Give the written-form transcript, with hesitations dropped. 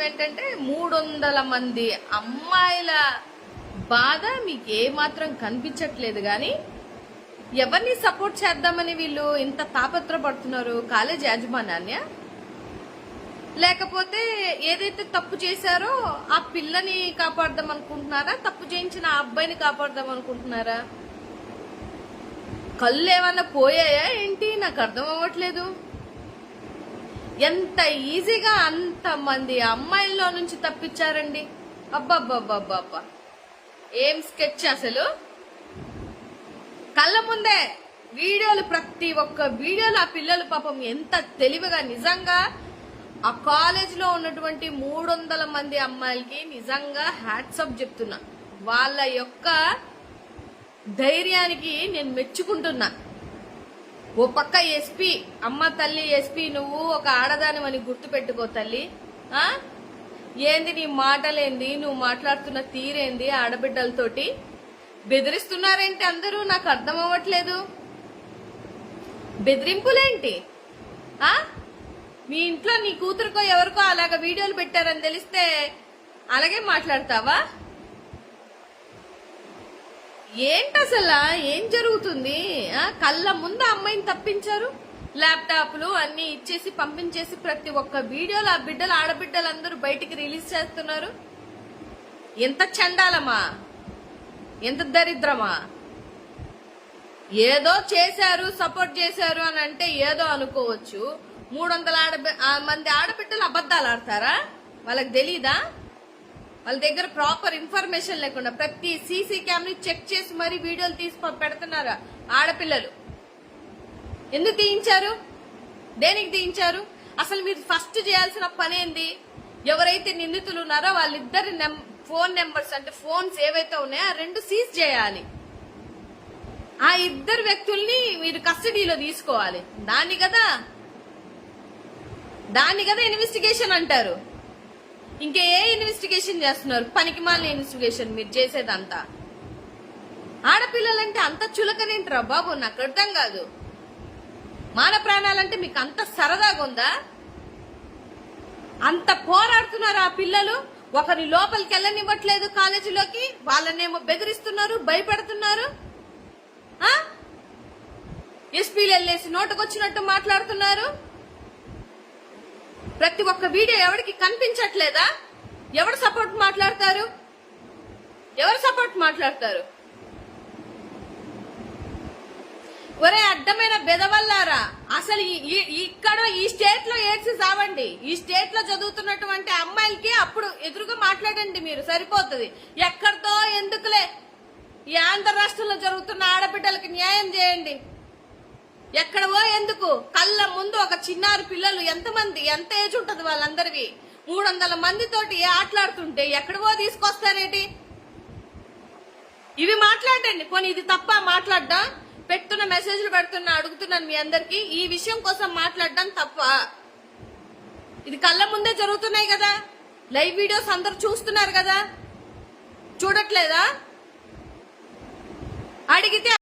విషయం ఏంటంటే 300 మంది అమ్మాయిల బాధ మీకు ఏమాత్రం కనిపించట్లేదు కానీ ఎవరిని సపోర్ట్ చేద్దామని వీళ్ళు ఇంత తాపత్రపడుతున్నారు? కాలేజ్ యాజమాన్యాన్య, లేకపోతే ఏదైతే తప్పు చేశారో ఆ పిల్లని కాపాడదాం అనుకుంటున్నారా? తప్పు చేయించిన ఆ అబ్బాయిని కాపాడదాం అనుకుంటున్నారా? కళ్ళు ఏమన్నా పోయాయా ఏంటి? నాకు అర్థం అవ్వట్లేదు. ఎంత ఈజీగా అంతమంది అమ్మాయిల్లో నుంచి తప్పించారండి. అబ్బబ్బబ్బబ్బబ్బా, ఏం స్కెచ్ అసలు! కళ్ళ ముందే వీడియోలు, ప్రతి ఒక్క వీడియోలు ఆ పిల్లలు పాపం ఎంత తెలివిగా, నిజంగా ఆ కాలేజ్ లో ఉన్నటువంటి 300 మంది అమ్మాయిలకి నిజంగా హ్యాట్సప్ చెప్తున్నా. వాళ్ళ యొక్క ధైర్యానికి నేను మెచ్చుకుంటున్నా. ఓ పక్క ఎస్పీ, అమ్మ తల్లి ఎస్పీ, నువ్వు ఒక ఆడదానివని గుర్తు పెట్టుకో తల్లి. ఏంది నీ మాటలేంది, నువ్వు మాట్లాడుతున్న తీరేంది? ఆడబిడ్డలతోటి బెదిరిస్తున్నారేంటి అందరూ? నాకు అర్థం అవ్వట్లేదు. బెదిరింపులేంటి? మీ ఇంట్లో నీ కూతురుకో ఎవరికో అలాగ వీడియోలు పెట్టారని తెలిస్తే అలాగే మాట్లాడతావా? ఏంటసలా ఏం జరుగుతుంది? కళ్ళ ముందు అమ్మాయిని తప్పించారు, ల్యాప్టాప్లు అన్ని ఇచ్చేసి పంపించేసి ప్రతి ఒక్క వీడియోలు ఆ బిడ్డలు, ఆడబిడ్డలందరూ బయటికి రిలీజ్ చేస్తున్నారు. ఎంత చండాలమా, ఎంత దరిద్రమా! ఏదో చేశారు, సపోర్ట్ చేశారు అని అంటే ఏదో అనుకోవచ్చు. 300 మంది ఆడబిడ్డలు అబద్ధాలు ఆడతారా? వాళ్ళకి తెలీదా? వాళ్ళ దగ్గర ప్రాపర్ ఇన్ఫర్మేషన్ లేకుండా ప్రతి సీసీ కెమెరా చెక్ చేసి మరీ వీడియోలు తీసి పెడుతున్నారా ఆడపిల్లలు? ఎందుకు తీయించారు? దేనికి తీయించారు? అసలు మీరు ఫస్ట్ చేయాల్సిన పని ఏంది? ఎవరైతే నిందితులు ఉన్నారో వాళ్ళిద్దరి ఫోన్ నెంబర్స్, అంటే ఫోన్స్ ఏవైతే ఉన్నాయో ఆ 2 సీజ్ చేయాలి. ఆ 2 వ్యక్తుల్ని మీరు కస్టడీలో తీసుకోవాలి. దాన్ని కదా ఇన్వెస్టిగేషన్ అంటారు. ఇంకే ఇన్వెస్టిగేషన్ చేస్తున్నారు? పనికి మాలిన ఇన్వెస్టిగేషన్ మీరు చేసేదంతా. ఆడపిల్లలంటే అంత చులకనేంట్రా బాబు? నాకు అర్థం కాదు. మాన ప్రాణాలంటే మీకు అంత సరదాగా ఉందా? అంత పోరాడుతున్నారు ఆ పిల్లలు. ఒకరి లోపలికి వెళ్ళనివ్వట్లేదు కాలేజీలోకి, వాళ్ళనేమో బెదిరిస్తున్నారు, భయపెడుతున్నారు. ఎస్పీలు వెళ్ళేసి నోటుకొచ్చినట్టు మాట్లాడుతున్నారు. ప్రతి ఒక్క వీడియో ఎవరికి కనిపించట్లేదా? ఎవరు సపోర్ట్ మాట్లాడతారు? ఒరే అడ్డమైన బెదవల్లారా, అసలు ఇక్కడ ఈ స్టేట్ లో ఏడ్చి సావండి. ఈ స్టేట్ లో చదువుతున్నటువంటి అమ్మాయిలకి అప్పుడు ఎదురుగా మాట్లాడండి మీరు, సరిపోతుంది. ఎక్కడితో ఎందుకులే, ఈ ఆంధ్ర రాష్ట్రంలో జరుగుతున్న ఆడబిడ్డలకి న్యాయం చేయండి. ఎక్కడవో ఎందుకు? కళ్ళ ముందు ఒక చిన్నారి పిల్లలు, ఎంతమంది, ఎంత ఏజ్ ఉంటది వాళ్ళందరివి, 300 మందితోటి ఆటలాడుతుంటే ఎక్కడవో తీసుకొస్తారేటి? ఇవి మాట్లాడండి. కొన్ని ఇది తప్ప మాట్లాడడం? పెడుతున్న మెసేజ్లు పెడుతున్నా, అడుగుతున్నాను మీ అందరికి, ఈ విషయం కోసం మాట్లాడడం తప్ప? ఇది కళ్ళ ముందే జరుగుతున్నాయి కదా, లైవ్ వీడియోస్ అందరు చూస్తున్నారు కదా, చూడట్లేదా? అడిగితే